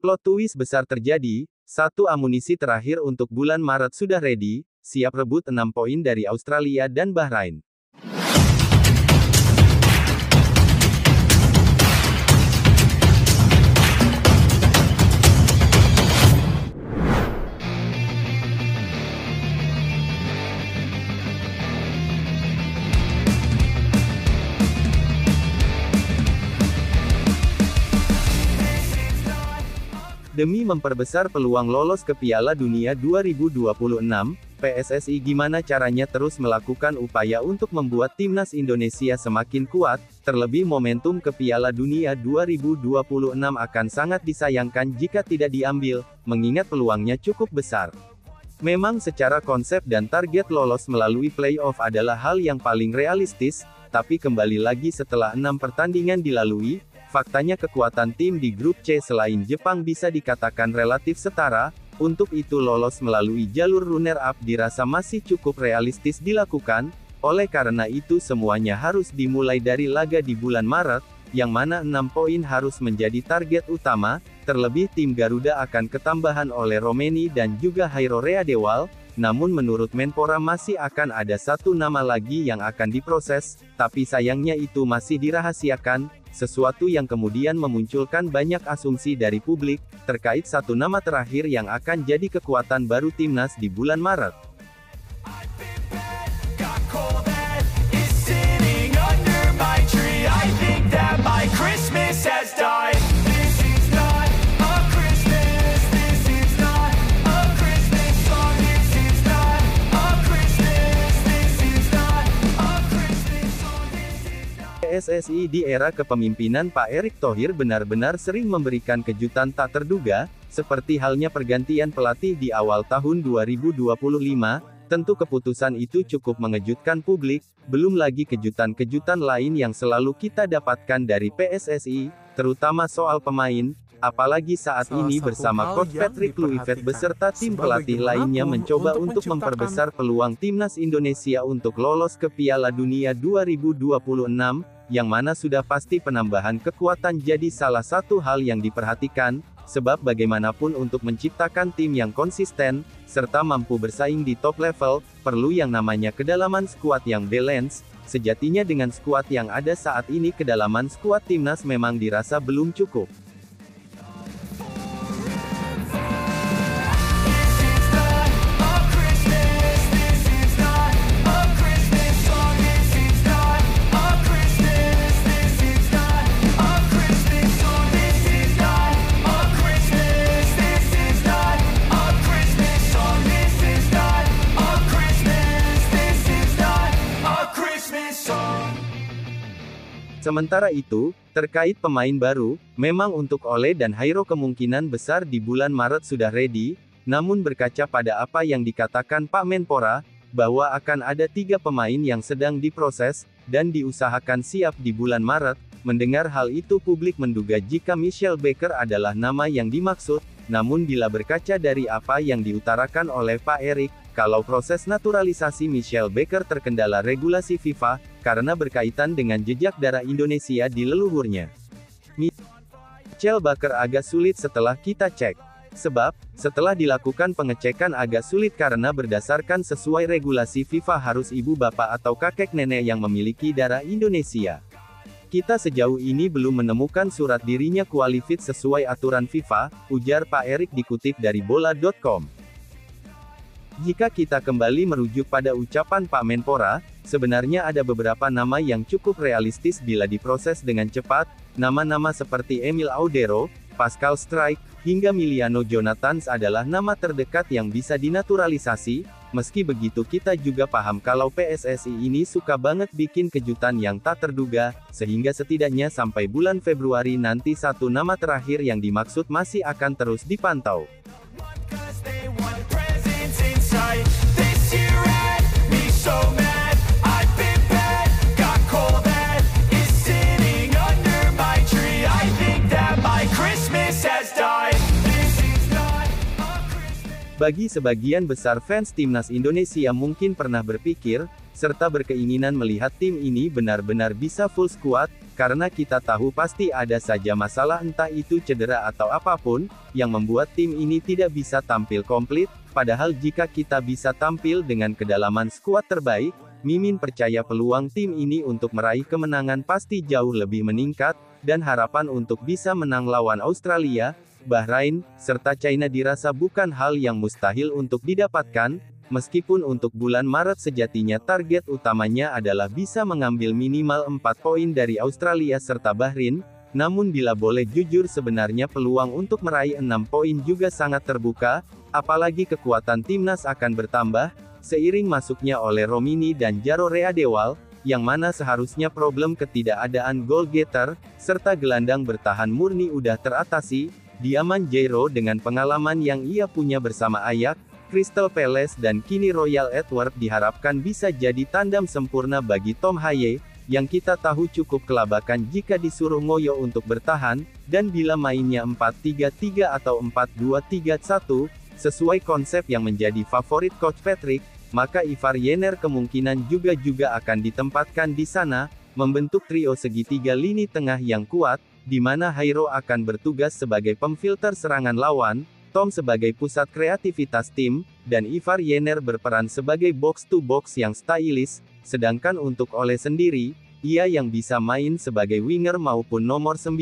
Plot twist besar terjadi, satu amunisi terakhir untuk bulan Maret sudah ready, siap rebut 6 poin dari Australia dan Bahrain. Demi memperbesar peluang lolos ke Piala Dunia 2026, PSSI gimana caranya terus melakukan upaya untuk membuat timnas Indonesia semakin kuat, terlebih momentum ke Piala Dunia 2026 akan sangat disayangkan jika tidak diambil, mengingat peluangnya cukup besar. Memang secara konsep dan target lolos melalui playoff adalah hal yang paling realistis, tapi kembali lagi setelah 6 pertandingan dilalui, faktanya kekuatan tim di grup C selain Jepang bisa dikatakan relatif setara, untuk itu lolos melalui jalur runner-up dirasa masih cukup realistis dilakukan, oleh karena itu semuanya harus dimulai dari laga di bulan Maret, yang mana 6 poin harus menjadi target utama, terlebih tim Garuda akan ketambahan oleh Romeni dan juga Hairo Readewal, namun menurut Menpora masih akan ada satu nama lagi yang akan diproses, tapi sayangnya itu masih dirahasiakan, sesuatu yang kemudian memunculkan banyak asumsi dari publik, terkait satu nama terakhir yang akan jadi kekuatan baru timnas di bulan Maret. PSSI di era kepemimpinan Pak Erick Thohir benar-benar sering memberikan kejutan tak terduga, seperti halnya pergantian pelatih di awal tahun 2025, tentu keputusan itu cukup mengejutkan publik, belum lagi kejutan-kejutan lain yang selalu kita dapatkan dari PSSI, terutama soal pemain, apalagi saat ini bersama Coach Patrick Kluivert beserta tim pelatih lainnya mencoba untuk memperbesar peluang timnas Indonesia untuk lolos ke Piala Dunia 2026, yang mana sudah pasti penambahan kekuatan jadi salah satu hal yang diperhatikan, sebab bagaimanapun untuk menciptakan tim yang konsisten, serta mampu bersaing di top level, perlu yang namanya kedalaman skuad yang balance. Sejatinya dengan skuad yang ada saat ini kedalaman skuad timnas memang dirasa belum cukup. Sementara itu, terkait pemain baru, memang untuk Ole dan Hairo kemungkinan besar di bulan Maret sudah ready, namun berkaca pada apa yang dikatakan Pak Menpora, bahwa akan ada 3 pemain yang sedang diproses, dan diusahakan siap di bulan Maret, mendengar hal itu publik menduga jika Michel Baker adalah nama yang dimaksud, namun bila berkaca dari apa yang diutarakan oleh Pak Erick, kalau proses naturalisasi Michel Baker terkendala regulasi FIFA, karena berkaitan dengan jejak darah Indonesia di leluhurnya. Michel Baker agak sulit setelah kita cek. Sebab, setelah dilakukan pengecekan agak sulit karena berdasarkan sesuai regulasi FIFA harus ibu bapak atau kakek nenek yang memiliki darah Indonesia. Kita sejauh ini belum menemukan surat dirinya qualified sesuai aturan FIFA, ujar Pak Erick dikutip dari bola.com. Jika kita kembali merujuk pada ucapan Pak Menpora, sebenarnya ada beberapa nama yang cukup realistis bila diproses dengan cepat, nama-nama seperti Emil Audero, Pascal Struijk, hingga Miliano Jonathans adalah nama terdekat yang bisa dinaturalisasi. Meski begitu kita juga paham kalau PSSI ini suka banget bikin kejutan yang tak terduga, sehingga setidaknya sampai bulan Februari nanti satu nama terakhir yang dimaksud masih akan terus dipantau. Bagi sebagian besar fans timnas Indonesia mungkin pernah berpikir, serta berkeinginan melihat tim ini benar-benar bisa full squad, karena kita tahu pasti ada saja masalah entah itu cedera atau apapun, yang membuat tim ini tidak bisa tampil komplit, padahal jika kita bisa tampil dengan kedalaman skuad terbaik, Mimin percaya peluang tim ini untuk meraih kemenangan pasti jauh lebih meningkat, dan harapan untuk bisa menang lawan Australia, Bahrain, serta China dirasa bukan hal yang mustahil untuk didapatkan, meskipun untuk bulan Maret sejatinya target utamanya adalah bisa mengambil minimal 4 poin dari Australia serta Bahrain, namun bila boleh jujur sebenarnya peluang untuk meraih 6 poin juga sangat terbuka, apalagi kekuatan timnas akan bertambah, seiring masuknya oleh Romini dan Jaro Readewal, yang mana seharusnya problem ketidakadaan goal getter, serta gelandang bertahan murni udah teratasi, Diaman Jairo dengan pengalaman yang ia punya bersama Ajax, Crystal Palace dan kini Royal Antwerp diharapkan bisa jadi tandem sempurna bagi Tom Haye, yang kita tahu cukup kelabakan jika disuruh ngoyo untuk bertahan, dan bila mainnya 4-3-3 atau 4-2-3-1, sesuai konsep yang menjadi favorit Coach Patrick, maka Ivar Yener kemungkinan juga akan ditempatkan di sana, membentuk trio segitiga lini tengah yang kuat, di mana Jairo akan bertugas sebagai pemfilter serangan lawan, Tom sebagai pusat kreativitas tim, dan Ivar Yener berperan sebagai box-to-box yang stylish, sedangkan untuk Ole sendiri, ia yang bisa main sebagai winger maupun nomor 9,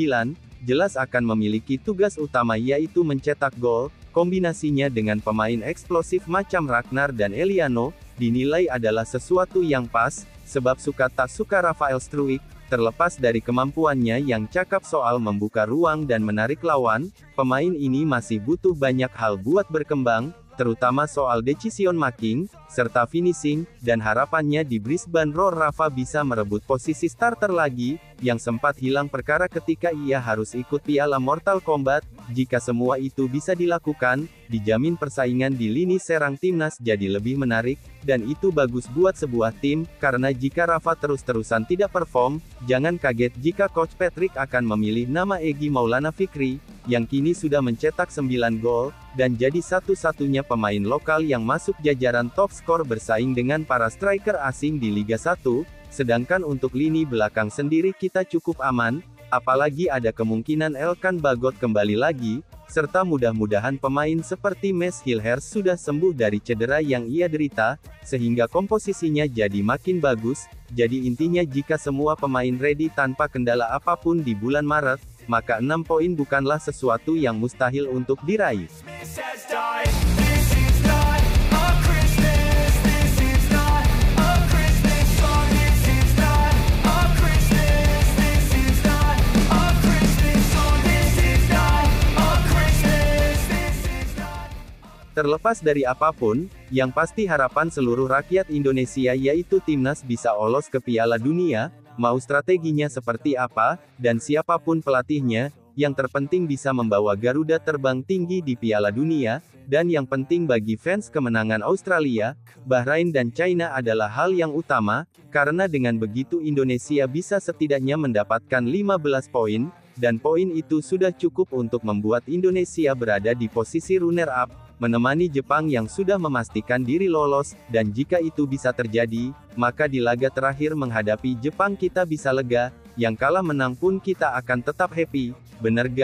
jelas akan memiliki tugas utama yaitu mencetak gol. Kombinasinya dengan pemain eksplosif macam Ragnar dan Eliano, dinilai adalah sesuatu yang pas, sebab suka tak suka Rafael Struijk, terlepas dari kemampuannya yang cakap soal membuka ruang dan menarik lawan, pemain ini masih butuh banyak hal buat berkembang, terutama soal decision making, serta finishing, dan harapannya di Brisbane Roar Rafa bisa merebut posisi starter lagi, yang sempat hilang perkara ketika ia harus ikut Piala Mortal Kombat. Jika semua itu bisa dilakukan, dijamin persaingan di lini serang timnas jadi lebih menarik, dan itu bagus buat sebuah tim, karena jika Rafa terus-terusan tidak perform, jangan kaget jika Coach Patrick akan memilih nama Egy Maulana Fikri, yang kini sudah mencetak 9 gol, dan jadi satu-satunya pemain lokal yang masuk jajaran top skor bersaing dengan para striker asing di Liga 1, sedangkan untuk lini belakang sendiri kita cukup aman, apalagi ada kemungkinan Elkan Bagot kembali lagi, serta mudah-mudahan pemain seperti Mes Hilhers sudah sembuh dari cedera yang ia derita, sehingga komposisinya jadi makin bagus, jadi intinya jika semua pemain ready tanpa kendala apapun di bulan Maret, maka 6 poin bukanlah sesuatu yang mustahil untuk diraih. Terlepas dari apapun, yang pasti harapan seluruh rakyat Indonesia yaitu timnas bisa lolos ke Piala Dunia, mau strateginya seperti apa, dan siapapun pelatihnya, yang terpenting bisa membawa Garuda terbang tinggi di Piala Dunia, dan yang penting bagi fans kemenangan Australia, Bahrain dan China adalah hal yang utama, karena dengan begitu Indonesia bisa setidaknya mendapatkan 15 poin, dan poin itu sudah cukup untuk membuat Indonesia berada di posisi runner-up, menemani Jepang yang sudah memastikan diri lolos, dan jika itu bisa terjadi, maka di laga terakhir menghadapi Jepang kita bisa lega, yang kalah menang pun kita akan tetap happy, bener gak?